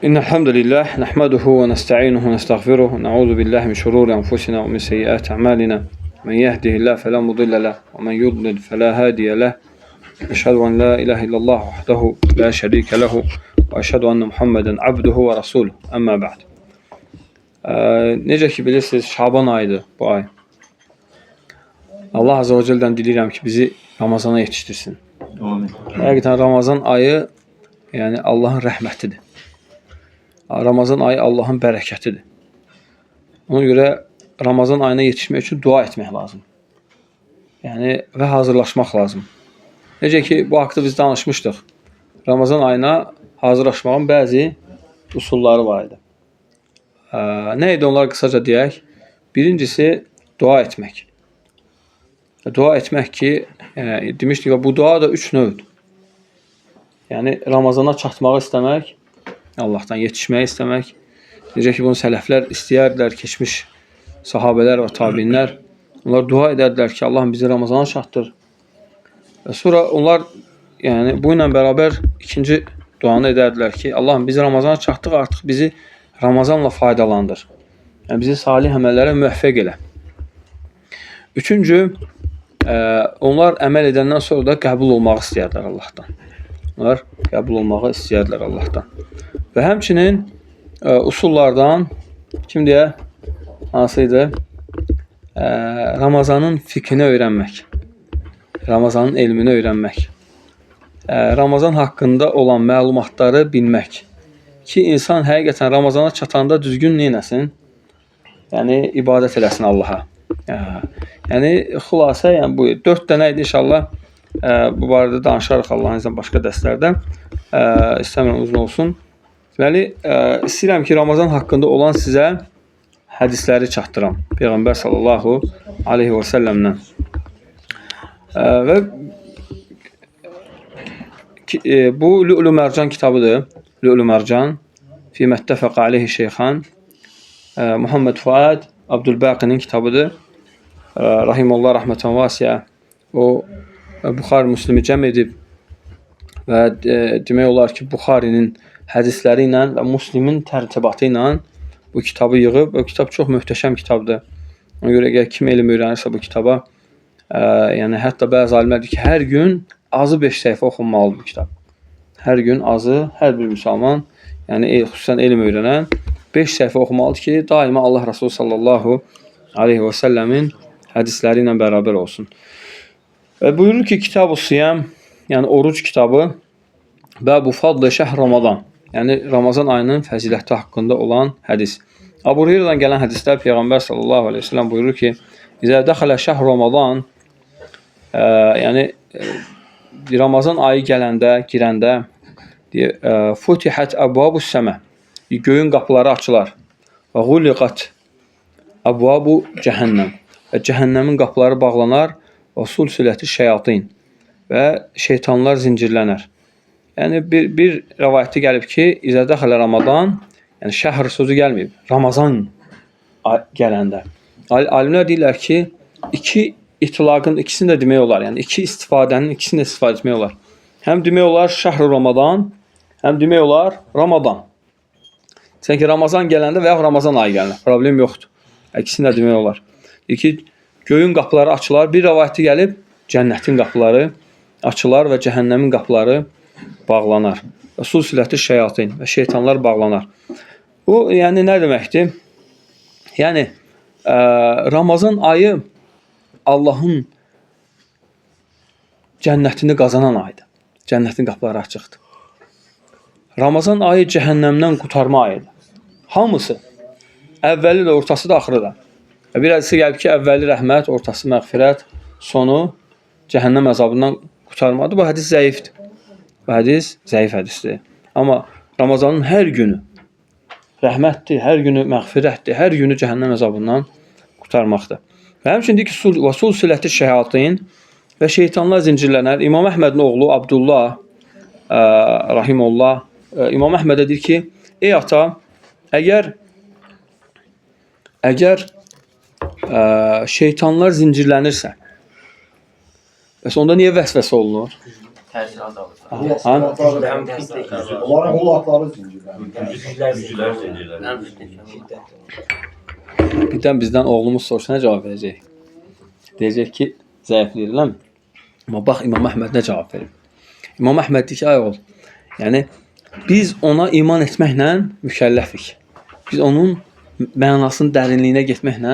إن الحمد لله نحمده ونستعينه ونستغفره ونعوذ بالله من شرور أنفسنا ومن سيئات أعمالنا من يهده الله فلا مضل له ومن يضلل فلا هادي له أشهد أن لا إله إلا الله وحده لا شريك له وأشهد أن محمدا عبده ورسوله أما بعد. Necə ki bilirsiniz, Şaban ayıdır bu ay. Allah Azze ve Celle'den dilirəm ki bizi Ramazana yetiştirsin. Amin. Həqiqətən Ramazan ayı yəni Allahın rəhmətidir. Ramazan ayı Allahın bərəkətidir. Ona görə Ramazan ayına yetişmək üçün dua etmək lazım. Yəni və hazırlaşmaq lazım. Necə ki bu haqda biz danışmışdıq. Ramazan ayına hazırlaşmağın bəzi usulları var idi. Nə idi onlar qısaca deyək? Birincisi dua etmək. Dua etmək ki, demişdik ki bu dua da 3 növdür. Yəni Ramazana çatmağı istəmək, Allahdan yetişməyi istəmək. Necə ki bunu sələflər istəyərdilər, keçmiş sahabələr və tabinlər. Onlar dua edərdilər ki, Allahım bizi Ramazana çatdır. Və sonra onlar yəni bu ilə bərabər ikinci duanı edərdilər ki, Allahım bizi Ramazana çatdıq, artıq bizi Ramazanla faydalandır. Yəni bizi salih əməllərə müvəffəq elə. Üçüncü, onlar əməl edəndən sonra da qəbul olmağı istəyərlər Allahdan. Onlar qəbul olmağı istəyərlər Allahdan. Və həmçinin usullardan kim deyə hansıydı? Ramazanın fiqhini öyrənmək. Ramazanın elmini öyrənmək. Ramazan haqqında olan məlumatları bilmək. Ki insan həqiqətən Ramazana çatanda düzgün neynəsin? Yəni ibadət eləsin Allaha. Yəni xülasə yəni bu 4 dənə idi inşallah. Bu barədə danışarıq Allahın izniyle başqa dərslərdə. İstəmirəm uzun olsun. Deməli, istəyirəm ki Ramazan haqqında olan sizə hədisləri çatdıram. Peyğəmbər sallallahu aleyhi və səlləmdən. Və bu Lü'lü Mərcan kitabıdır. Lü'lü Mərcan fi məttəfəq aleyhi şeyxan Muhammed Fuad Abdülbaqinin kitabıdır. Rahimullah rəhmətən vasiyə. O Buxari Müslimi cəm edib və demək olar ki Buxarinin hədisləri ilə və Müslimin tərtibatı ilə bu kitabı yığıb. O kitab çox möhtəşəm kitabdır. Ona görə əgər kim elm öyrənirsə bu kitaba, yəni hətta bəzi alimlər deyir ki, hər gün azı 5 səhifə oxunmalıdır bu kitab. Hər gün azı, hər bir müsəlman, yəni xüsusən elm öyrənən 5 səhifə oxumalıdır ki, daima Allah Resulü sallallahu aleyhi və səlləmin hədisləri ilə bərabər olsun. Və buyurur ki, Kitab-ı Siyam, yəni oruc kitabı və bu fadlı şəhr Ramazan, yəni Ramazan ayının fəziləti haqqında olan hədis. Əbu Hüreyrədən gələn hədislər Peyğəmbər sallallahu aleyhi və səlləm buyurur ki, İzə dəxələ şəhr Ramazan, yəni Ramazan ayı gələndə, girəndə, futihət əbvabus səmə, göyün qapıları açılar. Vəğuliqat əbvabu cəhənnəm, və cəhənnəmin qapıları bağlanar. Və sulsiləti şeyatin, və şeytanlar zincirlənər. Yəni bir rəvayətdə gəlib ki, İzə dəxələ Ramazan, yəni şəhr sözü gəlməyib, Ramazan gələndə. Alimlər deyirlər ki, iki itlaqın ikisini də demək olar, yəni iki istifadənin ikisini də istifadə etmək olar. Həm demək olar şəhr Ramazan, həm demək olar Ramadan. Sanki Ramazan gələndə və ya Ramazan ayı gələndə problem yoxdur. İkisini də demək olar. Göyün qapıları açılar. Bir rəvayətdə gəlib cənnətin qapıları açılar və cəhənnəmin qapıları bağlanar. Və sulsiləti şeyatin, və şeytanlar bağlanar. Bu yəni nə deməkdir? Yəni Ramazan ayı Allahın cənnətini qazanan ayıdır. Cənnətin qapıları açıqdır. Ramazan ayı cəhənnəmdən qurtarma ayıdır. Hamısı. Əvvəli də, ortası da, axırı da. Bir hədisi gəlib ki, əvvəli rəhmət, ortası məğfirət, sonu cəhənnəm əzabından qurtarmadır. Bu hədis zəifdir. Bu hədis zəif hədisdir. Amma Ramazanın hər günü rəhmətdir, hər günü məğfirətdir, hər günü cəhənnəm əzabından qurtarmaqdır. Və həmçinin deyir ki, və sulsiləti şeyatin, və şeytanlar zincirlənər. İmam Əhmədin oğlu Abdullah rahimullah İmam Əhmədə deyir ki, ey ata, əgər şeytanlar zincirlənirsə, onda niyə vəsvəsə olunur? təsir azalır. Onların qulaqları zincirlər. Güclər zincirlər. Birdən bizdən oğlumuz soruşsa nə cavab verəcək? Deyəcək ki, zəifləyirəm. Amma bax İmam Əhməd nə cavab verib? İmam Əhməd deyir ki, ay oğul, yəni biz ona iman etməklə mükəlləfik. Biz onun mənasının dərinliyinə getməklə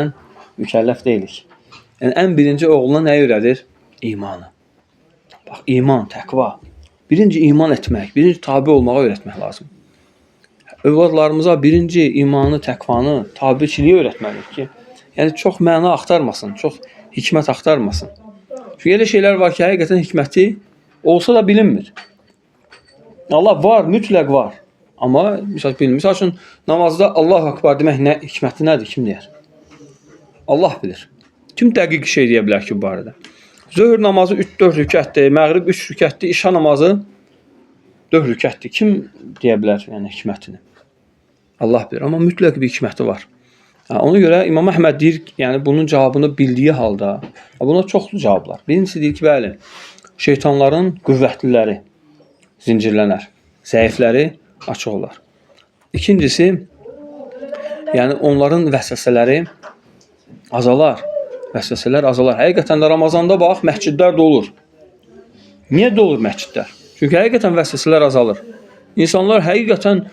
mükəlləf deyilik. Yəni ən birinci oğluna nə öyrədir? İmanı. Bax, iman, təqva. Birinci iman etmək, birinci tabi olmağa öyrətmək lazım. Övladlarımıza birinci imanı, təqvanı, tabiçiliyi öyrətməliyik ki, yəni çox məna axtarmasın, çox hikmət axtarmasın. Çünki elə şeylər var ki, həqiqətən hikməti olsa da bilinmir. Allah var, mütləq var. Amma bilinmir. Misal üçün, namazda Allahu Akbar demək hikməti nədir? Kim deyər? Allah bilir. Kim dəqiq şey deyə bilər ki, bu barədə? Zöhr namazı 4 rükətdir, məğrib 3 rükətdir, işa namazı 4 rükətdir. Kim deyə bilər yəni hikmətini? Allah bilir. Amma mütləq bir hikməti var. Ona görə İmam Əhməd deyir, yəni bunun cavabını bildiyi halda, buna çoxlu cavablar. Birincisi deyir ki, bəli, şeytanların qüvvətliləri zincirlənər, zəifləri açıq olar. İkincisi, yəni onların vəsvəsələri azalar. Vəsvəsələr azalar. Həqiqətən də Ramazanda bax, məscidlər dolur. Niyə dolur məscidlər? Çünki həqiqətən vəsvəsələr azalır. İnsanlar həqiqətən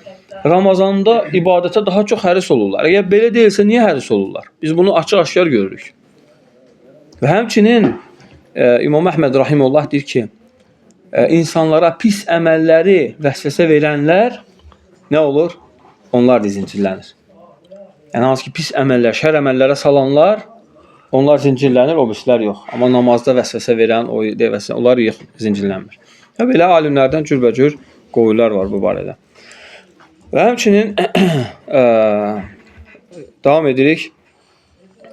Ramazanda ibadətə daha çox həris olurlar. Əgər belə deyilsə, niyə həris olurlar? Biz bunu açıq-aşkar görürük. Və həmçinin İmam Əhməd Rahimullah deyir ki, insanlara pis əməlləri vəsvəsə verənlər nə olur? Onlar da zincirlənir. Yəni, hansı ki, pis əməllər, şər əməllərə salanlar, onlar zincirlənir, o birisilər yox. Amma namazda vəsvəsə verən, onlar yox, zincirlənmir. Və belə alimlərdən cürbəcür qovullar var bu barədə. Və həmçinin davam edirik.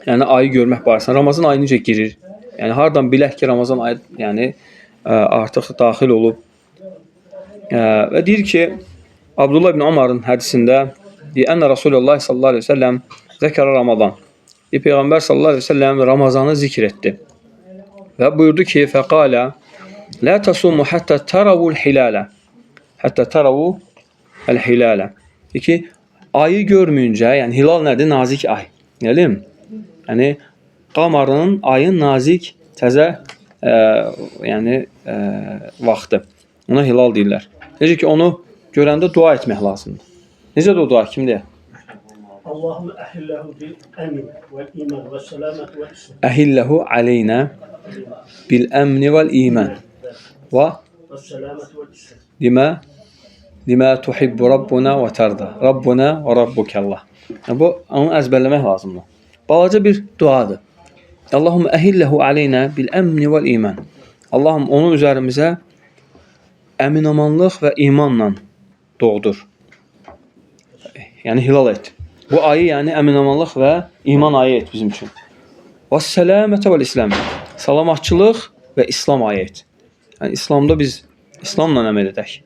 Yəni, ayı görmək barəsində. Ramazan ayı necə girir? Yəni, hardan bilək ki, Ramazan ayı artıq daxil olub. Və deyir ki, Abdullah ibn Umar'ın hədisində deyir, Ənə Rasulullah sallallahu aleyhi ve sellem zəkərə Ramazan. Peyğəmbər sallallahu aleyhi ve sellem Ramazanı zikr etdi. Və buyurdu ki, fəqalə لا تصوموا حتى تروا الهلال. Hatta taravu el-hilale. Peki ayı görməyince, yani hilal nədir? Nazik ay. Nədir? Yəni qamarın, ayın nazik təzə vaxtı. Ona hilal deyirlər. Necə ki onu görəndə dua etmək lazımdır. Necə də o dua kim deyir? Allahümme ehillehu bil emin vel iman ve selamet ve islam. Ehillehu aleyna bil emni vel iman. Limə tuhibbu Rabbuna və tərdə. Rabbuna və Rabbukallah. Bu, onu əzbərləmək lazımdır. Balaca bir duadır. Allahümme ehilləhu aleyna bil əmni vəl iman. Allahım onu üzərimizə əminamanlıq və imanla doğdur. Yəni hilal et. Bu ayı yəni əminamanlıq və iman ayı et bizim üçün. Və səlamətə vəl islam. Salamatçılıq və İslam ayı et. Yəni İslamda biz İslamla əməl edək.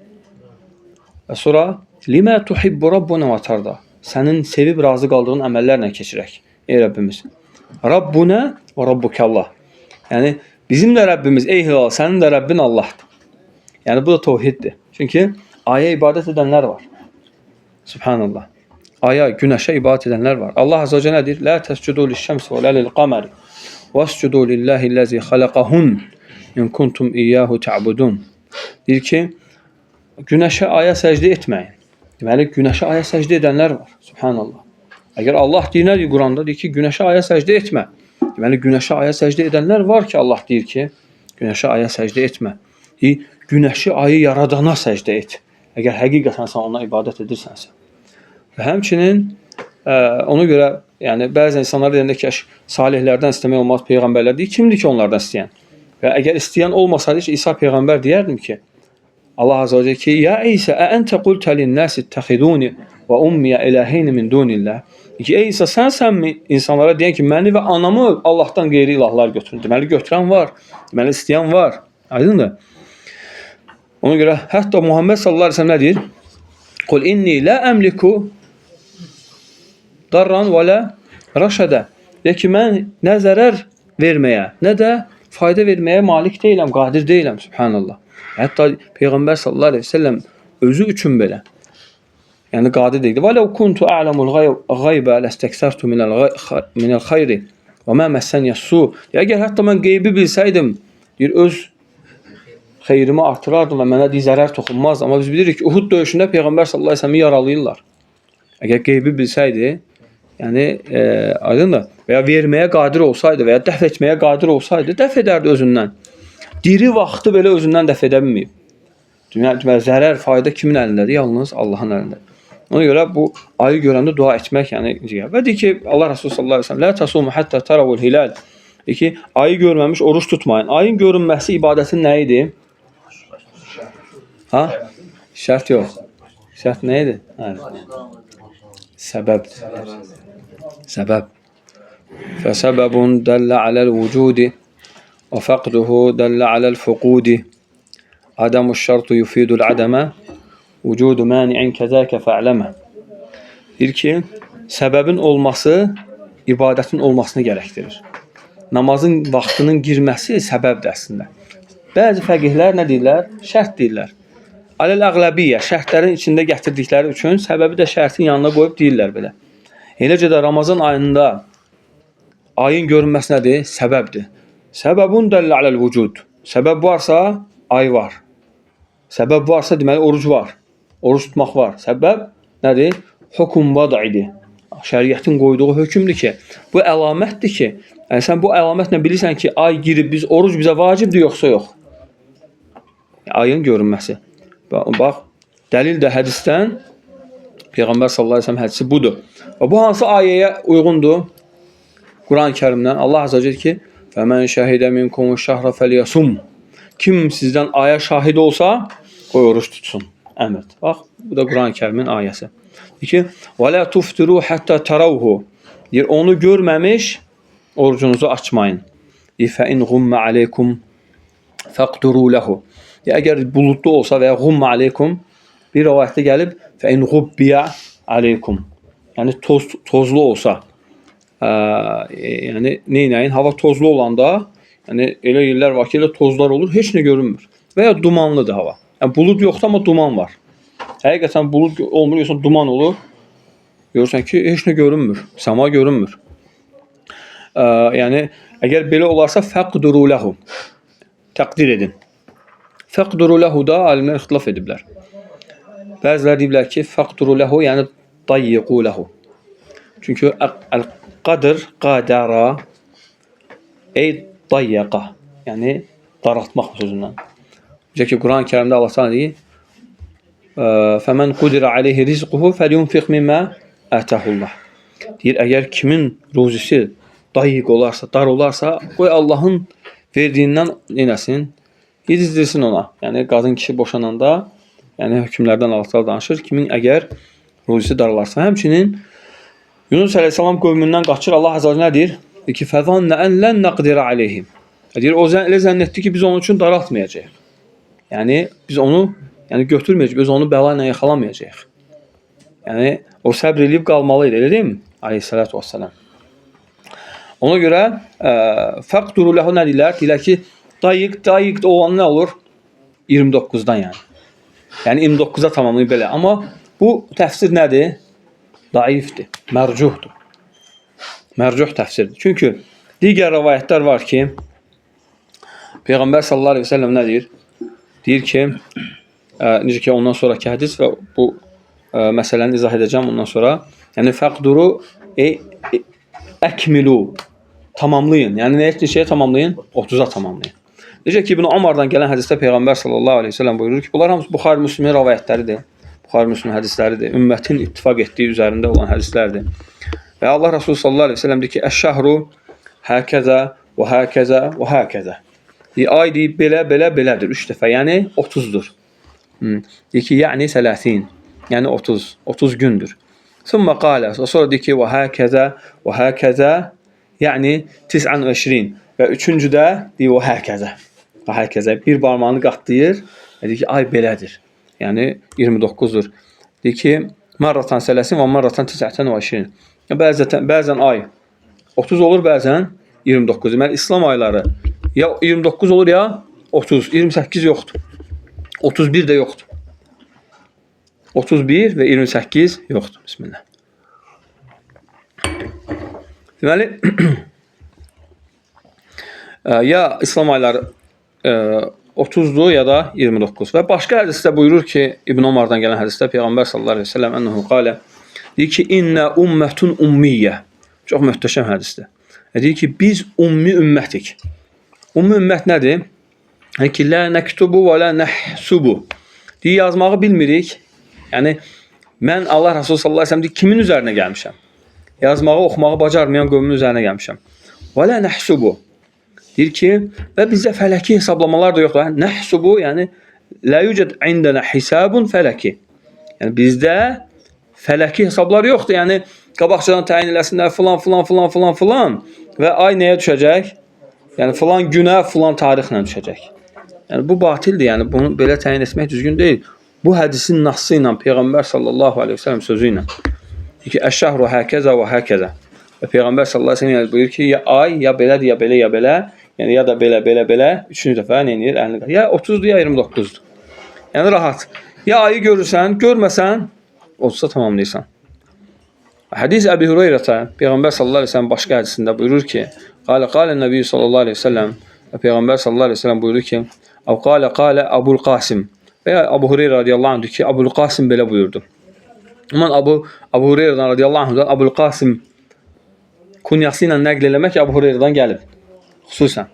Və sonra limə tuhibbu Rabbuna və tərdə. Sənin sevib razı qaldığın əməllərlə keçirək. Ey Rəbbimiz. Rabbuna və Rabbukallah. Yəni bizim də Rəbbimiz ey hilal, sənin də Rəbbin Allahdır. Yəni bu da tevhiddir. Çünki aya ibadət edənlər var. Subhanallah. Aya, günəşə ibadət edənlər var. Allah azza və cəllə deyir: "La tasjudu liş-şemsi və la lil-qamari, wasjudu lillahi'llazi xalaqahun in kuntum iyyahu ta'budun." Deyir ki, günəşə, aya səcdə etməyin. Deməli, günəşə, aya səcdə edənlər var. Subhanallah. Əgər Allah deyir, nə deyir Quranda? Deyir ki, günəşə, aya səcdə etmə. Deməli, günəşə, aya səcdə edənlər var ki, Allah deyir ki, günəşə, aya səcdə etmə. Deyir, günəşi, ayı yaradana səcdə et. Əgər həqiqətən sən ona ibadət edirsənsə. Və həmçinin ona görə, yəni bəzi insanlar deyəndə ki, salihlərdən istəmək olmaz, peyğəmbərlər deyir, kimdir ki onlardan istəyən? Və əgər istəyən olmasaydı ki, İsa peyğəmbər deyərdim ki, Allah azza və cəllə ki, ya İsa, əntə qultə lin-nasi ittəxiduni və ummiyə iləheyni min dunillah. Ki, ey İsa, sənmi insanlara deyən ki, məni və anamı Allahdan qeyri ilahlar götürün. Deməli, götürən var, deməli, istəyən var. Aydındır? Ona görə, hətta Muhammed sallallahu aleyhi ve sellem nə deyir? Qul inni la əmliku darran və la rəşədə. Deyir ki, mən nə zərər verməyə, nə də fayda verməyə malik deyiləm, qadir deyiləm. Subhanallah. Hətta Peyğəmbər sallallahu əleyhi və səlləm özü üçün belə. Yəni qadir deyildi. Və ləv kuntu a'lamul ğaybə ləstəksərtu minəl xeyri və mə məssəniyyəs-su. Əgər hətta mən qeybi bilsəydim, deyir, öz xeyrimi artırardım və mənə zərər toxunmazdı. Amma biz bilirik ki, Uhud döyüşündə Peyğəmbər sallallahu əleyhi və səlləmi yaralayırlar. Əgər qeybi bilsəydi, yəni aydındır, və ya verməyə qadir olsaydı və ya dəf etməyə qadir olsaydı, dəf edərdi özündən. Diri vaxtı belə özündən dəf edə bilməyib. Deməli, zərər, fayda kimin əlindədir? Yalnız Allahın əlindədir. Ona görə bu ayı görəndə dua etmək, yəni və deyir ki, Allah Resulü sallallahu əleyhi və səlləm: "Lə tasumu hatta tarawul hilal." Deyir ki, ayı görməmiş oruç tutmayın. Ayın görünməsi ibadətin nə idi? Ha? Şərt yox. Şərt nə idi? Səbəb. Səbəb. Fəsəbəbun dəllə aləl-vücudi və fəqduhu dəllə aləl-fuqudi. Adamuş-şərtu yufidul-adəmə vücudu mani'in kəzəkə fə'ləmə. Deyir ki, səbəbin olması ibadətin olmasını gərəkdirir. Namazın vaxtının girməsi səbəbdir əslində. Bəzi fəqihlər nə deyirlər? Şərt deyirlər. Aləl-əqləbiyyə, şərtlərin içində gətirdikləri üçün səbəbi də şərtin yanına qoyub deyirlər belə. Eləcə də Ramazan ayında ayın görünməsi nədir? Səbəbdir. Səbəbun dəllə aləl-vücud. Səbəb varsa, ay var. Səbəb varsa, deməli, oruc var. Oruç tutmaq var. Səbəb nədir? Hökm vəd'idir. Şəriətin qoyduğu hökmdür ki, bu əlamətdir ki, yəni sən bu əlamətlə bilirsən ki, ay girib, oruc bizə vacibdir, yoxsa yox. Ayın görünməsi. Bax, dəlil də hədisdən, Peyğəmbər sallallahu əleyhi və səlləm hədisi budur. Və bu hansı ayəyə uyğundur? Quran-ı Kərimdən Allah azza deyir ki: "Fəmən şəhidə minkumu-şəhra fəlyasum." Kim sizdən aya şahid olsa, qoy oruç tutsun. Əmr. Bax, bu da Quran-ı Kərimin ayəsi. Deyir ki: "Və la tuftiru hatta tarawhu." Deyir, onu görməmiş orucunuzu açmayın. Deyir: "Fə in ğumma aleykum faqduru lahu." Əgər buludlu olsa və ya ğumma aleykum, bir rivayətdə gəlib fə in ğubbiya aleykum. Yəni tozlu olsa, yəni neynəyin? Hava tozlu olanda, yəni elə yerlər var ki, elə tozlar olur, heç nə görünmür. Və ya dumanlıdır hava. Yəni bulud yoxdur, amma duman var. Həqiqətən bulud olmur, yoxsa duman olur. Görürsən ki, heç nə görünmür, səma görünmür. Yəni əgər belə olarsa faqduru lahu. Təqdir edin. Faqduru lahu da alimlər ixtilaf ediblər. Bəziləri deyiblər ki, faqduru lahu, yəni dayyiqu lahu. Çünki el-qadr qadara ey dayyaqa, yəni daraltmaq sözündən. Necə ki, Quran-ı Kərimdə Allah Teala deyir: "Fəmən qudira aleyhi rizquhu fəlyunfiq mimma atahullah." Deyir, əgər kimin ruzisi dayiq olarsa, dar olarsa, qoy Allahın verdiyindən eləsin, yedizdirsin ona. Yəni qadın kişi boşananda, yəni hökmlərdən Allah Teala danışır. Kimin əgər ruzisi dar olarsa, həmçinin Yunus əleyhissalam qövmündən qaçır. Allah azza və cəllə deyir ki: "Fəzanna an lan naqdira aleyhim." Deyir, o elə zənn etdi ki, biz onun üçün daraltmayacağıq. Yəni biz onu götürməyəcəyik, biz onu bəla ilə yaxalamayacağıq. Yəni o səbr edib qalmalı idi, elə deyilmi? Aleyhissalatu vesselam. Ona görə faqduru lahu nə deyirlər? Deyirlər ki, dayiq olan nə olur? 29-dan yəni. Yəni 29-a tamamlayıb belə. Amma bu təfsir nədir? Daifdir, mərcuhdur. Mərcuh təfsirdir. Çünki digər rivayətlər var ki, Peyğəmbər sallallahu əleyhi və səlləm nə deyir? Deyir ki, necə ki ondan sonraki hədis və bu məsələni izah edəcəm ondan sonra. Yəni faqduru əkmilu, tamamlayın. Yəni neçəyə tamamlayın? 30-a tamamlayın. Necə ki İbn Ömərdən gələn hədisdə Peyğəmbər sallallahu əleyhi və səlləm buyurur ki, bunlar hamısı Buxari Müslimin rivayətləridir. Buxari Müslim hədisləridir. Ümmətin ittifaq etdiyi üzərində olan hədislərdir. Və Allah Resulü sallallahu əleyhi və səlləm deyir ki, "Əş-şəhru həkəzə və həkəzə və həkəzə." Ay deyib belədir 3 dəfə. Yəni 30-dur. Deyir ki, yəni 30. Yəni 30 gündür. Sonra qala, sonra deyir ki, "Və həkəzə və həkəzə." Yəni 29 və üçüncüdə deyir "Və həkəzə." Və həkəzə bir barmağını qatlayır. Deyir ki, ay belədir. Yəni 29-dur. Deyir ki, "Marratan sələsin və marratan 29." Bəzən ay 30 olur, bəzən 29. Deməli İslam ayları ya 29 olur ya 30, 28 yoxdur. 31 də yoxdur. 31 və 28 yoxdur. Bismillah. Deməli, ya İslam ayları 30-dur ya da 29. Və başqa hədisdə buyurur ki, İbn Omardan gələn hədisdə Peyğəmbər sallallahu əleyhi və səlləm ennehu qala, deyir ki, "İnna ummetun ummiyyə." Çox möhtəşəm hədisdir. Deyir ki, biz ummi ümmətik. Ummi ümmət nədir? Yəni ki, la naktubu və la nahsubu. Deyir, yazmağı bilmirik. Yəni mən Allah Resulü sallallahu əleyhi və səlləm deyir, kimin üzərinə gəlmişəm? Yazmağı, oxumağı bacarmayan qövmün üzərinə gəlmişəm. Və la nahsubu. Deyir ki, və bizdə fələki hesablamalar da yoxdur. Nəhsubu, yəni la yucad indana hisabun fələki. Yəni bizdə fələki hesablar yoxdur. Yəni qabaqcadan təyin eləsinlər filan və ay nəyə düşəcək? Yəni filan günə, filan tarixlə düşəcək. Yəni bu batildir. Yəni bunu belə təyin etmək düzgün deyil. Bu hədisin nassı ilə Peyğəmbər sallallahu əleyhi və səlləm sözü ilə. Deyir ki, "Əş-şəhru həkəzə və həkəzə." Və Peyğəmbər sallallahu əleyhi və səlləm buyurur ki, ya ay, ya belədir, ya belə, ya belə. Yəni ya da belə, üçüncü dəfə nə edir? Əlini qatır. Ya 30-dur, ya 29-dur. Yəni rahat. Ya ayı görürsən, görməsən, 30-a tamamlayırsan. Hədis Əbi Hüreyrətə, Peyğəmbər sallallahu əleyhi və səlləm başqa hədisində buyurur ki, qala Nəbi sallallahu əleyhi və səlləm, Peyğəmbər sallallahu əleyhi və səlləm buyurur ki, "Əv qala Əbul Qasim." Və ya Əbu Hüreyrə radiyallahu anh ki, Əbul Qasim belə buyurdu. Aman Əbu Hüreyrədən radiyallahu anhdan Əbul Qasim kunyası ilə nəql eləmək Əbu Hüreyrədən gəlib. Xüsusən.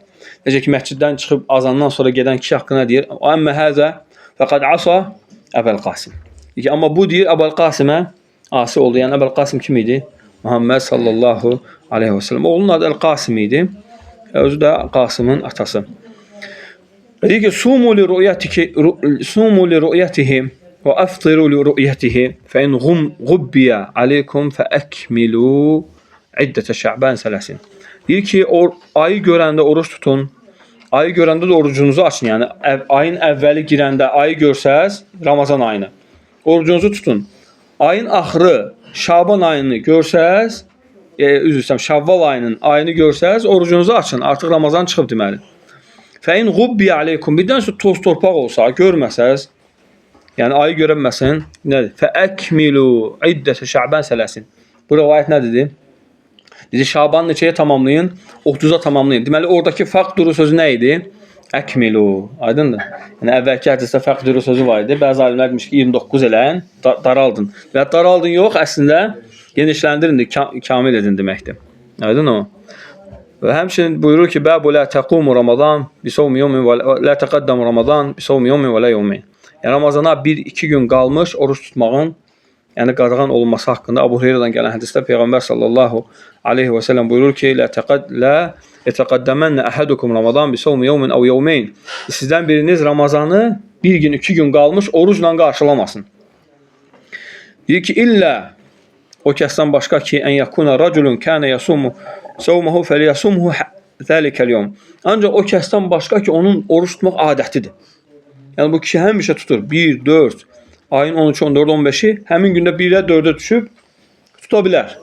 Necə ki, məsciddən çıxıb azandan sonra gedən kişi haqqında deyir, "Əmmə həzə fəqad asa Əbəl Qasim." Deyir ki, amma bu deyir Əbəl Qasimə asi oldu. Yəni Əbəl Qasim kim idi? Muhammed sallallahu aleyhi və səlləm. Oğlunun adı Əl-Qasim idi. Özü də Qasımın atası. Deyir ki, "Sumu li ru'yatihi və aftiru li ru'yatihi fa in ghubbiya aleykum fa akmilu iddətə Şəban sələsin." Deyir ki, ayı görəndə oruç tutun. Ayı görəndə də orucunuzu açın. Yəni ayın əvvəli girəndə ayı görsəz, Ramazan ayını, orucunuzu tutun. Ayın axırı Şaban ayını görsəz, üzr istəyirəm, Şəvval ayının ayını görsəz, orucunuzu açın. Artıq Ramazan çıxıb deməli. Fəin ghubbi aleykum. Birdən sonra toz torpaq olsa, görməsəz, yəni ayı görənməsin, nədir? Fəəkmilu iddətə Şəban sələsin. Bu rivayət nədir? Dedi, Şabanı neçəyə tamamlayın? 30-a tamamlayın. Deməli, oradakı fəqduru sözü nə idi? Əkmilu. Aydındır? Yəni, əvvəlki hədisdə fəqduru sözü var idi. Bəzi alimlər demiş ki, 29 eləyən, daraldın. Və daraldın yox, əslində genişləndirin, kamil edin deməkdir. Aydın o? Və həmçinin buyurur ki, Bəbu lə təqumu Ramazan bisovmi yomin və lə təqəddəmu Ramazan bisovmi yomin və lə yomin. Yəni, Ramazana 1-2 gün qalmış oruç tutmağın, yəni qadağan olunması haqqında Əbu Hüreyrədən gələn hədisdə Peyğəmbər sallallahu aleyhi və səlləm buyurur ki, lə yetəqəddəmənə əhədukum Ramazan bisovmi yomin əv yovmeyn. Sizdən biriniz Ramazanı 1 gün, 2 gün qalmış orucla qarşılamasın. Deyir ki, illə o kəsdən başqa ki, ən yakuna raculun kənə yasumu savmuhu fəliyasumhu zəlikəl yom. Ancaq o kəsdən başqa ki, onun oruç tutmaq adətidir. Yəni bu kişi həmişə tutur. 1, 4, ayın 13, 14, 15-i həmin gündə 1-ə 4-ə düşüb tuta bilər.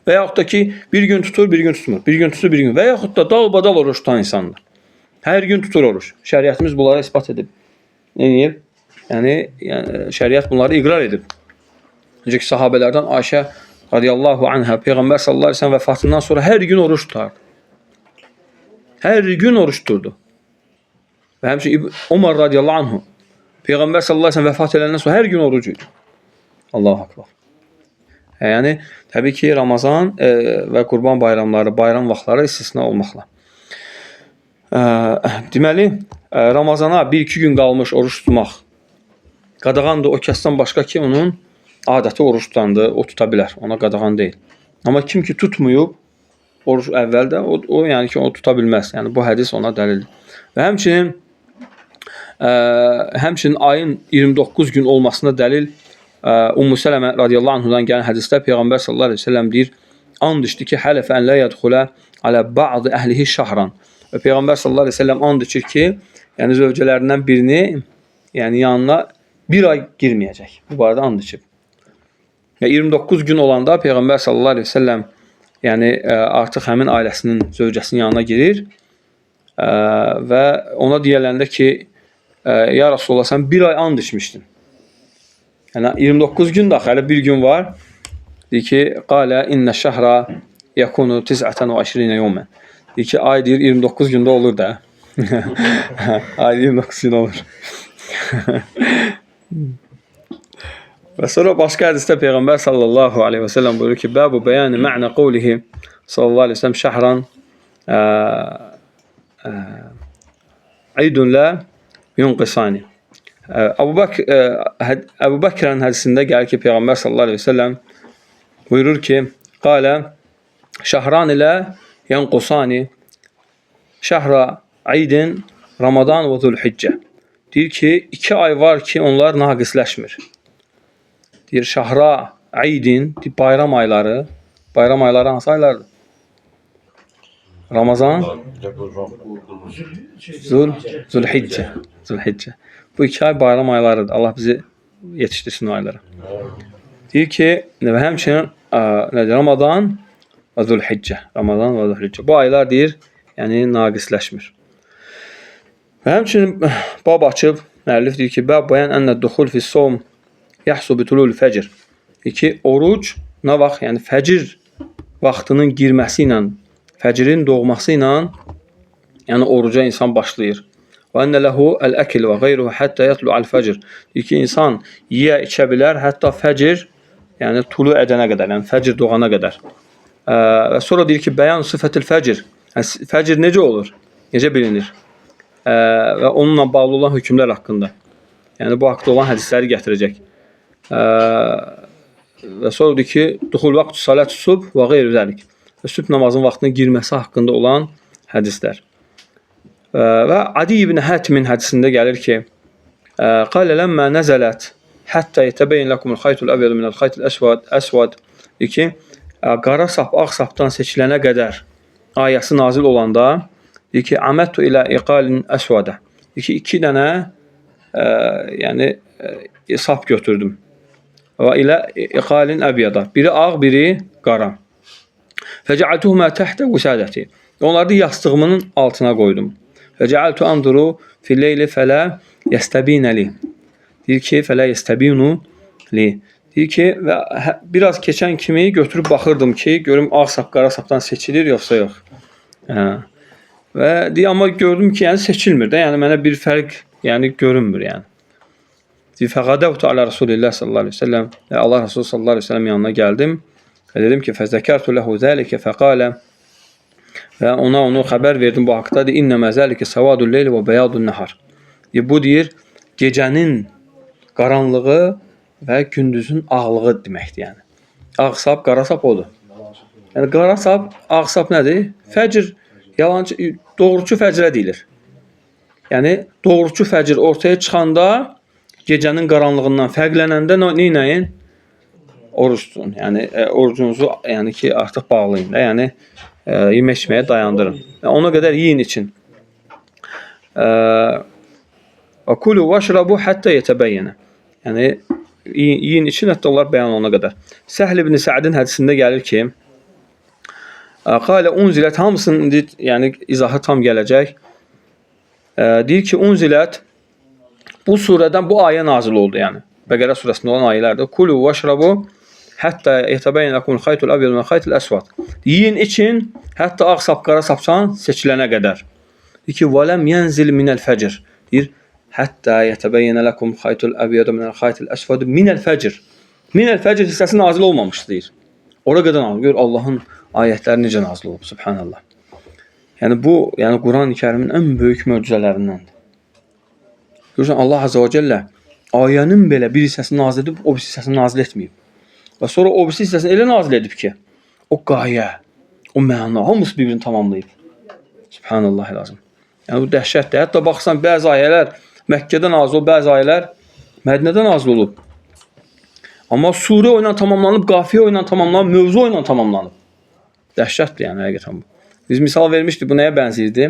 Və yaxud da ki, bir gün tutur, bir gün tutmur. Bir gün tutur, bir gün. Və yaxud da dal-badal oruç tutan insanlar. Hər gün tutur oruç. Şəriətimiz bunları ispat edib. Neyir? Yəni şəriət bunları iqrar edib. Necə ki, sahabələrdən Ayşə radiyallahu anhə Peyğəmbər sallallahu aleyhi ve sellem vəfatından sonra hər gün oruç tutardı. Hər gün oruç tuturdu. Və həmçinin Umar radiyallahu anhu Peyğəmbər sallallahu aleyhi ve sellem vəfat edəndən sonra hər gün oruc idi. Allahu akbar. Yəni, təbii ki, Ramazan və Qurban bayramları, bayram vaxtları istisna olmaqla. Deməli, Ramazana 1-2 gün qalmış oruç tutmaq qadağandır o kəsdən başqa ki, onun adəti oruç tutandır, o tuta bilər, ona qadağan deyil. Amma kim ki tutmuyub, oruç əvvəldə, o yəni ki, o tuta bilməz. Yəni, bu hədis ona dəlildir. Və həmçinin ayın 29 gün olmasına dəlil Ummu Sələmə radiyallahu anhudan gələn hədisdə Peyğəmbər sallallahu aleyhi ve sellem deyir, and içdi ki, hələfə ən lə yədxulə alə ba'dı əhlihi şahran. Və Peyğəmbər sallallahu aleyhi ve sellem and içir ki, yəni zövcələrindən birini, yəni yanına bir ay girməyəcək. Bu barədə and içib. 29 gün olanda Peyğəmbər sallallahu aleyhi ve sellem yəni artıq həmin ailəsinin, zövcəsinin yanına girir və ona deyələndə ki, ya Rasulullah sən bir ay and içmişdin. Yəni 29 gün daxil, hələ bir gün var. Deyir ki, qalə innə şəhra yakunu 29 yevmən. Deyir ki, ay deyir 29 gündə olur da. Ay 29 gün olur. Və sonra başqa hədisdə Peyğəmbər sallallahu aleyhi və səlləm buyurur ki, bəbu bəyəni mə'nə qavlihi sallallahu aleyhi və səlləm şəhran aydun la yunqisani. Əbu Bəkrənin hədisində gəlir ki, Peyğəmbər sallallahu aleyhi və səlləm buyurur ki, qalə şəhran ilə yunqisani şəhra aydin Ramadan və Zülhiccə. Deyir ki, 2 ay var ki, onlar naqisləşmir. Deyir, şəhra aydin, bayram ayları. Bayram ayları hansı aylardır? Ramazan, Zülhiccə. Bu 2 ay bayram aylarıdır. Allah bizi yetişdirsin o aylara. Deyir ki, və həmçinin Ramadan və Zülhiccə. Ramazan və Zülhiccə. Bu aylar deyir, yəni naqisləşmir. Və həmçinin bab açıb, müəllif deyir ki, bəb bayan ənə duxul fis-sawm yəhsu bitulul fəcr. Deyir ki, oruc nə vaxt, yəni fəcr vaxtının girməsi ilə, fəcrin doğması ilə, yəni oruca insan başlayır. Və ənə ləhu əl-əkil və qeyruhu həttə yətlu'al fəcr. Deyir ki, insan yiyə içə bilər, hətta fəcr, yəni tulu edənə qədər, yəni fəcr doğana qədər. Və sonra deyir ki, bəyan sıfətil fəcr. Fəcr necə olur? Necə bilinir? Və onunla bağlı olan hökmlər haqqında. Yəni bu haqda olan hədisləri gətirəcək. Və sonra deyir ki, duxul vaxtü salət subh və qeyru zəlik. Və sübh namazın vaxtına girməsi haqqında olan hədislər. Və Adi ibn Hətimin hədisində gəlir ki, qalə ləmmə nəzələt həttə yətəbəyin ləkumul xaytul əvvəl minəl xaytul əsvad. Deyir ki, qara sap, ağ sapdan seçilənə qədər ayəsi nazil olanda, deyir ki, əməttu ilə iqalin əsvadə. Deyir ki, 2 dənə yəni sap götürdüm. Və ilə iqalin əbyada. Biri ağ, biri qara. Fəcəaltuhumə təhtə vüsədəti. Onları yastığımın altına qoydum. Fəcəaltu anduru fil-leyli fələ yəstəbinəli. Deyir ki, fələ yəstəbinu li. Deyir ki, və biraz keçən kimi götürüb baxırdım ki, görüm ağ sap, qara sapdan seçilir, yoxsa yox. Və deyir, amma gördüm ki, yəni seçilmir də, yəni mənə bir fərq yəni görünmür yəni. Deyir, fəqədəvtu alə Rasulillah sallallahu aleyhi ve sellem. Allah Rasulü sallallahu aleyhi ve sellem yanına gəldim və dedim ki, fəzəkərtu ləhu zəlikə fəqalə. Və ona onu xəbər verdim bu haqda. Deyir, innəmə zəlikə savadul leyli və bəyadun nəhar. Deyir, bu deyir, gecənin qaranlığı və gündüzün ağlığı deməkdir yəni. Ağ sap, qara sap odur. Yəni qara sap, ağ sap nədir? Fəcr, yalancı, doğrucu fəcrə deyilir. Yəni doğrucu fəcr ortaya çıxanda gecənin qaranlığından fərqlənəndə neynəyin? Oruç tutun. Yəni orucunuzu yəni ki artıq bağlayın da. Yəni yemək içməyə dayandırın. Yəni, ona qədər yiyin için. Və kulu vaşrabu hatta yetəbəyyənə. Yəni yiyin için hətta onlar bəyan olana qədər. Səhl ibn Sə'din hədisində gəlir ki, qalə unzilət hamısının yəni izahı tam gələcək. Deyir ki, unzilət bu surədən bu ayə nazil oldu yəni. Bəqərə surəsində olan ayələrdir. Kulu vaşrabu hətta yetəbəyyən lakumul xaytul əbyad minəl xaytil əsvad. Yiyin için hətta ağ sap, qara sapdan seçilənə qədər. Deyir ki, və ləm yənzil minəl fəcr. Deyir, hətta yetəbəyyənə lakum xaytul əbyad minəl xaytil əsvad minəl fəcr. Minəl fəcr hissəsi nazil olmamışdır deyir. Ora qədər nazil. Gör Allahın ayətləri necə nazil olub, subhanallah. Yəni bu, yəni Quran-ı Kərimin ən böyük möcüzələrindəndir. Görürsən, Allah Azze və Cəllə ayənin belə bir hissəsini nazil edib, o bir hissəsini nazil etməyib. Və sonra o bir hissəsini elə nazil edib ki, o qayə, o məna, hamısı bir-birini tamamlayıb. Subhanallah lazım. Yəni bu dəhşətdir. Hətta baxsan, bəzi ayələr Məkkədə nazil olub, bəzi ayələr Mədinədə nazil olub. Amma surə ilə tamamlanıb, qafiyə ilə tamamlanıb, mövzu ilə tamamlanıb. Dəhşətdir yəni, həqiqətən bu. Biz misal vermişdik, bu nəyə bənziyirdi?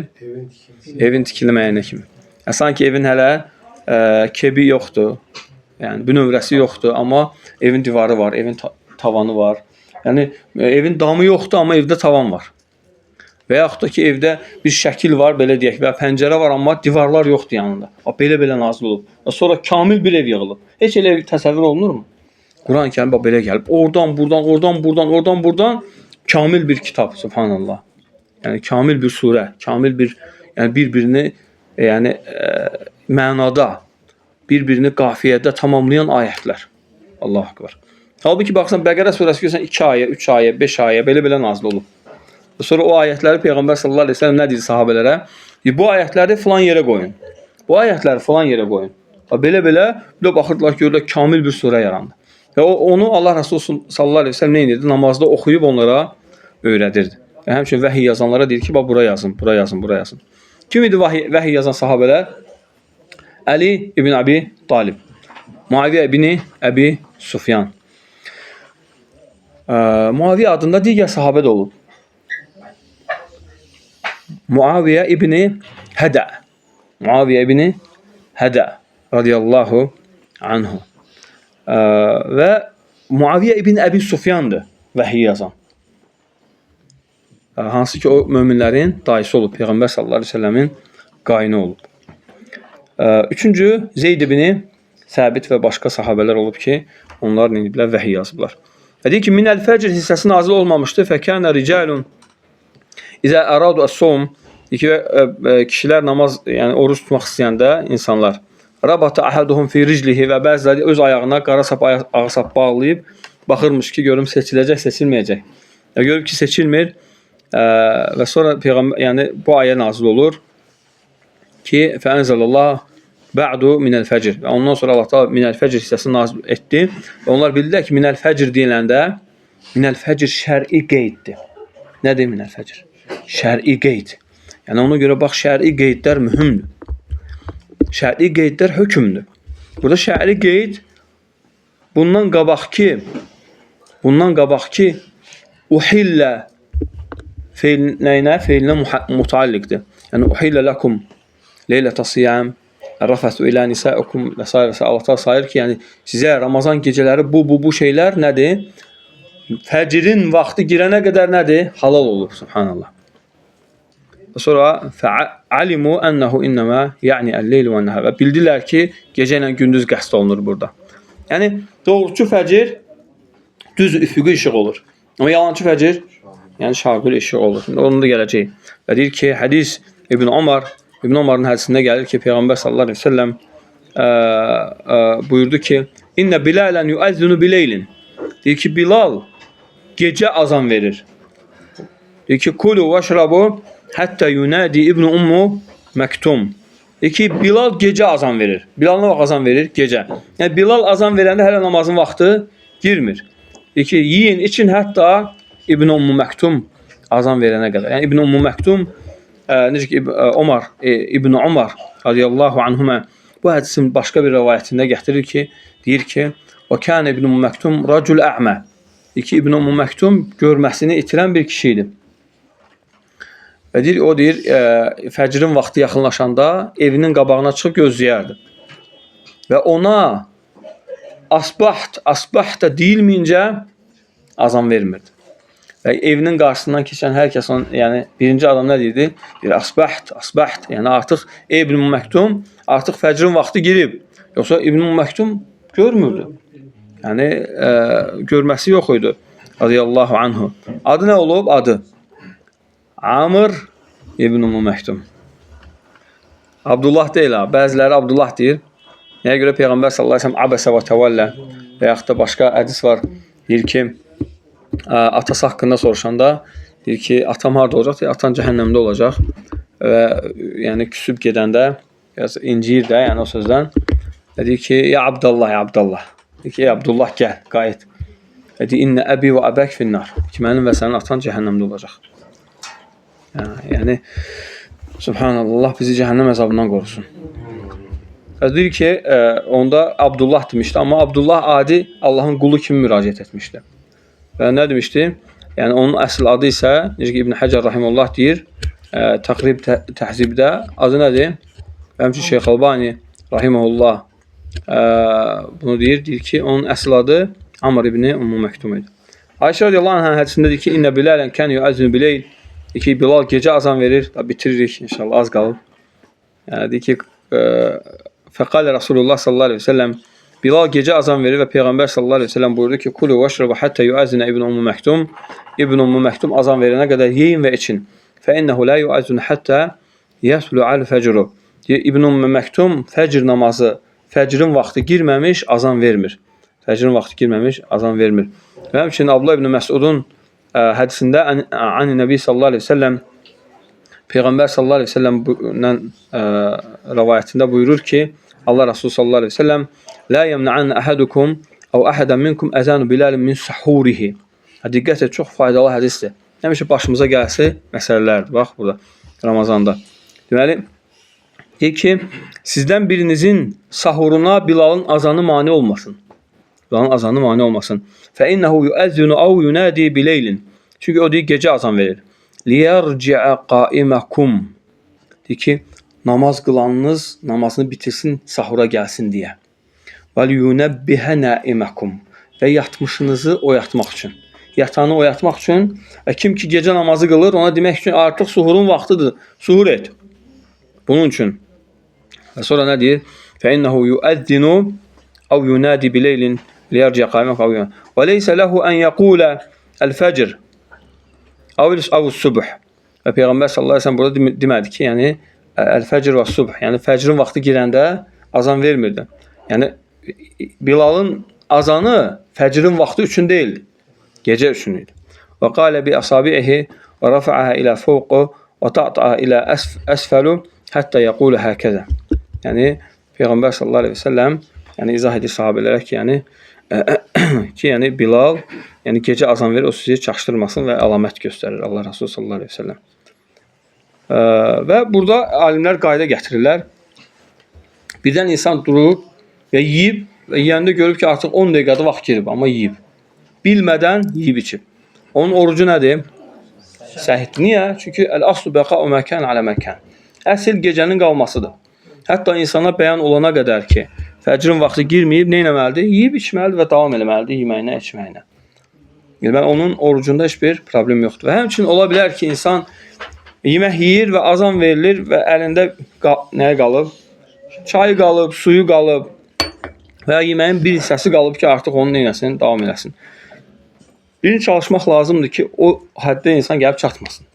Evin tikilməyənə kimi. Sanki evin hələ kebi yoxdur, yəni bünövrəsi yoxdur, amma evin divarı var, evin tavanı var. Yəni evin damı yoxdur, amma evdə tavan var. Və yaxud da ki, evdə bir şəkil var, belə deyək, və pəncərə var, amma divarlar yoxdur yanında. Belə-belə nazil olub. Və sonra kamil bir ev yığılıb. Heç elə ev təsəvvür olunurmu? Quran-ı Kərim belə gəlib. Oradan, buradan kamil bir kitab, subhanallah. Yəni kamil bir surə, kamil bir, yəni bir-birini mənada, bir-birini qafiyədə tamamlayan ayətlər. Allahu akbar. Halbuki baxsan Bəqərə surəsi görsən 2 ayə, 3 ayə, 5 ayə belə-belə nazil olub. Sonra o ayətləri Peyğəmbər sallallahu əleyhi və səlləm nə deyir sahabelərə? Bu ayətləri filan yerə qoyun. Bu ayətləri filan yerə qoyun. Belə-belə baxırdılar, görürlər kamil bir surə yarandı. Və onu Allah Rəsulü sallallahu əleyhi və səlləm nə edirdi? Namazda oxuyub onlara öyrədirdi. Və həmçinin vəhiy yazanlara deyir ki, bax bura yazın, bura yazın, bura yazın. Kim idi vəhiy yazan sahabelər? Əli ibn Abi Talib, Muaviyə ibn Əbi Sufyan. Muaviyə adında digər sahabə də olub. Muaviyə ibn Hədə. Muaviyə ibn Hədə radiyallahu anhu. Və Muaviyə ibn Əbi Sufyandır vəhiy yazan. Hansı ki o möminlərin dayısı olub. Peyğəmbər sallallahu əleyhi və səlləmin qayını olub. Üçüncü Zeyd ibn Səbit və başqa sahabələr olub ki, onlar nə ediblər? Vəhiy yazıblar. Deyir ki, minəl fəcr hissəsi nazil olmamışdı. Fəkənə ricalun İzə əradu əs-sum, kişilər namaz, yəni oruç tutmaq istəyəndə insanlar rabata ahaduhum fi rijlihi və bəziləri öz ayağına qara sap, ağ sap bağlayıb baxırmış ki, görüm seçiləcək, seçilməyəcək. Görüb ki, seçilmir və sonra Peyğəmbər, yəni bu ayə nazil olur ki, fəənzəlallah ba'du minəl fəcr. Və ondan sonra Allah da minəl fəcr hissəsini nazil etdi. Və onlar bildilər ki, minəl fəcr deyiləndə minəl fəcr şər'i qeyddir. Nədir minəl fəcr? Şər'i qeyd. Yəni ona görə bax, şər'i qeydlər mühümdür. Şər'i qeydlər hökmdür. Burada şər'i qeyd bundan qabaq ki uhillə feilinə mutaalliqdir. Yəni uhillə lakum leylətə siyam rəfəsu ilə nisaikum və s. Allah sayır ki, yəni sizə Ramazan gecələri bu şeylər nədir? Fəcrin vaxtı girənə qədər nədir? Halal olur, subhanallah. Sonra fəalimu ənəhu innəmə yəni əl-leyl və nəhər. Və bildilər ki, gecə ilə gündüz qəsd olunur burada. Yəni doğrucu fəcr düz üfüqi işıq olur. Amma yalancı fəcr yəni şaqül işıq olur. Onun da gələcək. Və deyir ki, hədis İbn Ömər'in hədisində gəlir ki, Peyğəmbər sallallahu əleyhi və səlləm buyurdu ki, İnnə Bilalən yuəzzinu bileylin. Deyir ki, Bilal gecə azan verir. Deyir ki, kulu vəşrabu həttə yunədi İbn Ummu Məktum. Deyir ki, Bilal gecə azan verir. Bilal nə vaxt azan verir? Gecə. Yəni Bilal azan verəndə hələ namazın vaxtı girmir. Deyir ki, yiyin, için hətta İbn Ummu Məktum azan verənə qədər. Yəni İbn Ummu Məktum necə ki İbn Umar radiyallahu anhuma bu hədisin başqa bir rivayətində gətirir ki, deyir ki, o kən İbn Ummu Məktum racul a'ma. Deyir ki, İbn Ummu Məktum görməsini itirən bir kişi idi. Və deyir, o deyir, fəcrin vaxtı yaxınlaşanda evinin qabağına çıxıb gözləyərdi. Və ona asbaht da deyilməyincə azan vermirdi. Və evinin qarşısından keçən hər kəs onun, yəni birinci adam nə deyirdi? Deyir, asbaht, yəni artıq İbn Ummu Məktum artıq fəcrin vaxtı girib. Yoxsa İbn Ummu Məktum görmürdü. Yəni görməsi yox idi. Radiyallahu anhu. Adı nə olub? Adı Amr İbn Ummu Məktum. Abdullah deyil ha. Bəziləri Abdullah deyir. Nəyə görə Peyğəmbər sallallahu əleyhi və səlləm abəsə və təvəllə və yaxud da başqa hədis var. Deyir ki, atası haqqında soruşanda deyir ki, atam harda olacaq? Deyir, atan cəhənnəmdə olacaq. Və yəni küsüb gedəndə inciyir də, yəni o sözdən. Deyir ki, ya Abdullah, ya Abdullah. Deyir ki, ey Abdullah gəl, qayıt. Deyir, innə əbi və əbək finnar. Ki, mənim və sənin atan cəhənnəmdə olacaq. Yəni subhanallah bizi cəhənnəm əzabından qorusun. Deyir ki, onda Abdullah demişdi, amma Abdullah adi Allahın qulu kimi müraciət etmişdi. Və nə demişdi? Yəni onun əsl adı isə, necə ki İbn Həcər rahimehullah deyir, Təqrib Təhzibdə adı nədir? Həmçinin Şeyx Albani rahimehullah bunu deyir ki, onun əsl adı Amr ibn Ummu Məktum idi. Ayşə radiyallahu anhə hədisində deyir ki, İnnə Bilələn kən yuəzzinu bileyl. Deyir ki, Bilal gecə azan verir. Bitiririk inşallah, az qalıb. Yəni, deyir ki, fəqalə Rasulullah sallallahu aleyhi ve sellem Bilal gecə azan verir və Peyğəmbər sallallahu aleyhi ve sellem buyurdu ki, Kulu və şrəbu həttə yuəzinə İbn Ummu Məktum. İbn Ummu Məktum azan verənə qədər yeyin və için. Fə innəhu la yuəzin həttə yətlu'al fəcru. İbn Ummu Məktum fəcr namazı, fəcrin vaxtı girməmiş azan vermir. Fəcrin vaxtı girməmiş azan vermir. Və həmçinin Abdullah ibn Məsudun hədisində ani Nəbi sallallahu aleyhi ve sellem Peyğəmbər sallallahu aleyhi ve sellem rəvayətində buyurur ki, Allah Rasulü sallallahu aleyhi ve sellem La yemna'an ahadukum aw ahadan minkum azanu Bilal min suhurihi. Diqqət et, çox faydalı hədisdir. Həmişə başımıza gəlsə məsələlərdir. Bax burada Ramazanda. Deməli, deyir ki, sizdən birinizin sahuruna Bilalın azanı mane olmasın. Bilalın azanı mane olmasın. Fə innehu yuəzzinu aw yunadi bileylin. Çünki o deyir gecə azan verir. Liyarci'a qaimakum. Deyir ki, namaz qılanınız namazını bitirsin, sahura gəlsin deyə. Və liyunebbihə naimakum. Və yatmışınızı oyatmaq üçün. Yatanı oyatmaq üçün və kim ki gecə namazı qılır, ona demək üçün artıq suhurun vaxtıdır. Suhur et. Bunun üçün. Və sonra nə deyir? Fə innehu yuəzzinu aw yunadi bileylin liyarci'a qaimakum aw yunadi. Və leysə lehu an yaqula el-fəcr aw subh. Və Peyğəmbər sallallahu əleyhi və səlləm burada demədi ki, yəni el-fəcr və subh, yəni fəcrin vaxtı girəndə azan vermirdi. Yəni Bilalın azanı fəcrin vaxtı üçün deyildi. Gecə üçün idi. Və qalə bi asabihi və rafa'aha ilə fawqu və ta'taha ilə əsfəlu hətta yəqulu həkəzə. Yəni Peyğəmbər sallallahu əleyhi və səlləm yəni izah edir sahabelərə ki, yəni Bilal yəni gecə azan verir, o sizi çaşdırmasın və əlamət göstərir Allah Rasulü sallallahu əleyhi və səlləm. Və burada alimlər qayda gətirirlər. Birdən insan durub və yeyib və yeyəndə görüb ki, artıq 10 dəqiqədə vaxt girib, amma yeyib. Bilmədən yeyib içib. Onun orucu nədir? Səhiddir. Niyə? Çünki əl-aslu bəqa'u məkən alə məkən. Əsl gecənin qalmasıdır. Hətta insana bəyan olana qədər ki, fəcrin vaxtı girməyib, nə etməlidir? Yeyib içməlidir və davam etməlidir yeməyinə, içməyinə. Yəni, onun orucunda heç bir problem yoxdur. Və həmçinin ola bilər ki, insan yemək yeyir və azan verilir və əlində nəyə qalıb? Çayı qalıb, suyu qalıb və yeməyin bir hissəsi qalıb ki, artıq onu neynəsin, davam eləsin. Birinci çalışmaq lazımdır ki, o həddə insan gəlib çatmasın.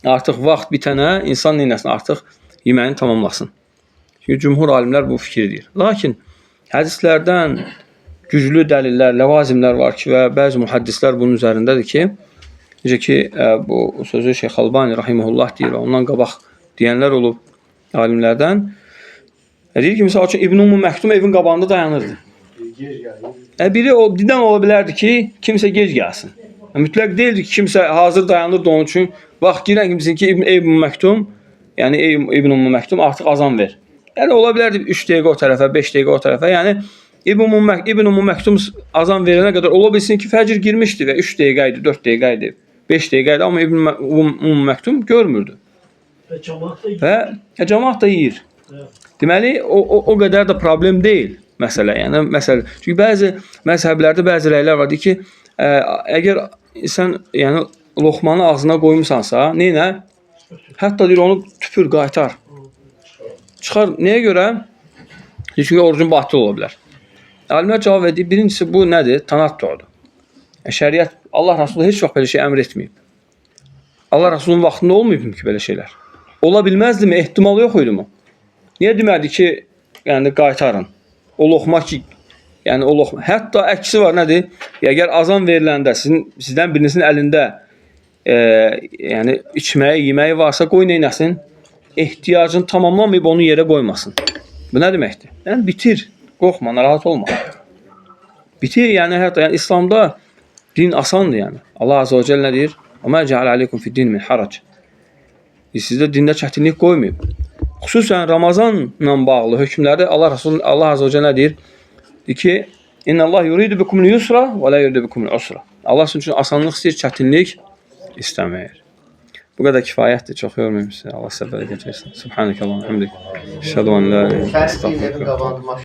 Artıq vaxt bitənə insan neynəsin, artıq yeməyini tamamlasın. Çünki cümhur alimlər bu fikir deyir. Lakin hədislərdən güclü dəlillər, ləvazimlər var ki, və bəzi mühəddislər bunun üzərindədir ki, necə ki, bu sözü Şeyx Albani rahimehullah deyir, ondan qabaq deyənlər olub alimlərdən. Deyir ki, misal üçün İbn Ummu Məktum evin qabağında dayanırdı. Biri didən ola bilərdi ki, kimsə gec gəlsin. Mütləq deyildi ki, kimsə hazır dayanırdı onun üçün. Vaxt girən kimsin ki, İbn Ummu Məktum, yəni İbn Ummu Məktum artıq azan ver. Yəni ola bilərdi 3 dəqiqə o tərəfə, 5 dəqiqə o tərəfə. Yəni İbn Ummu Məktum azan verənə qədər ola bilsin ki, fəcr girmişdi və 3 dəqiqə idi, 4 dəqiqə idi, 5 dəqiqə idi, amma İbn Ummu Məktum görmürdü. Və cəmaət da yeyir. Deməli, o qədər də problem deyil məsələ. Yəni, məsələ. Çünki bəzi məzhəblərdə bəzi rəylər var ki, əgər sən yəni, loxmanı ağzına qoymusansa, neynə? Hətta deyir, onu tüpür, qaytar. Çıxar, nəyə görə? Çünki orucun batıl ola bilər. Alimlər cavab edir, birincisi bu nədir? Tanattu'dur. Şəriət, Allah Rasulü heç vaxt belə şey əmr etməyib. Allah Rasulunun vaxtında olmayıb ki, belə şeylər. Ola bilməzdi mi? Ehtimal yox idi mi? Niyə demədi ki, yəni qaytarın? O loxma ki, yəni o loxma. Hətta əksi var, nədir? Əgər azan veriləndə sizdən birinizin əlində yəni içməyi, yeməyi varsa, qoy neynəsin? Ehtiyacını tamamlamayıb onu yerə qoymasın. Bu nə deməkdir? Yəni bitir, qorxma, narahat olma. Bitir, yəni hətta yəni İslamda din asandır yəni. Allah Azze və Celle nə deyir? "Və mə cəal aleykum fid-din min harac." Sizdə dində çətinlik qoymayıb. Xüsusən Ramazanla bağlı hökmlərdə Allah Azze və Celle nə deyir? Deyir ki, "İnnəllah yuridu bikumul yusra və la yuridu bikumul usra." Allah sizin üçün asanlıq istəyir, çətinlik istəmir. Bu qədər kifayətdir, çox yormayım sizi. Allah sizə bərəkət versin. Subhanəkallahumma hamdik. Əşhədu an la ilahe illə əntə, əstəğfiruka.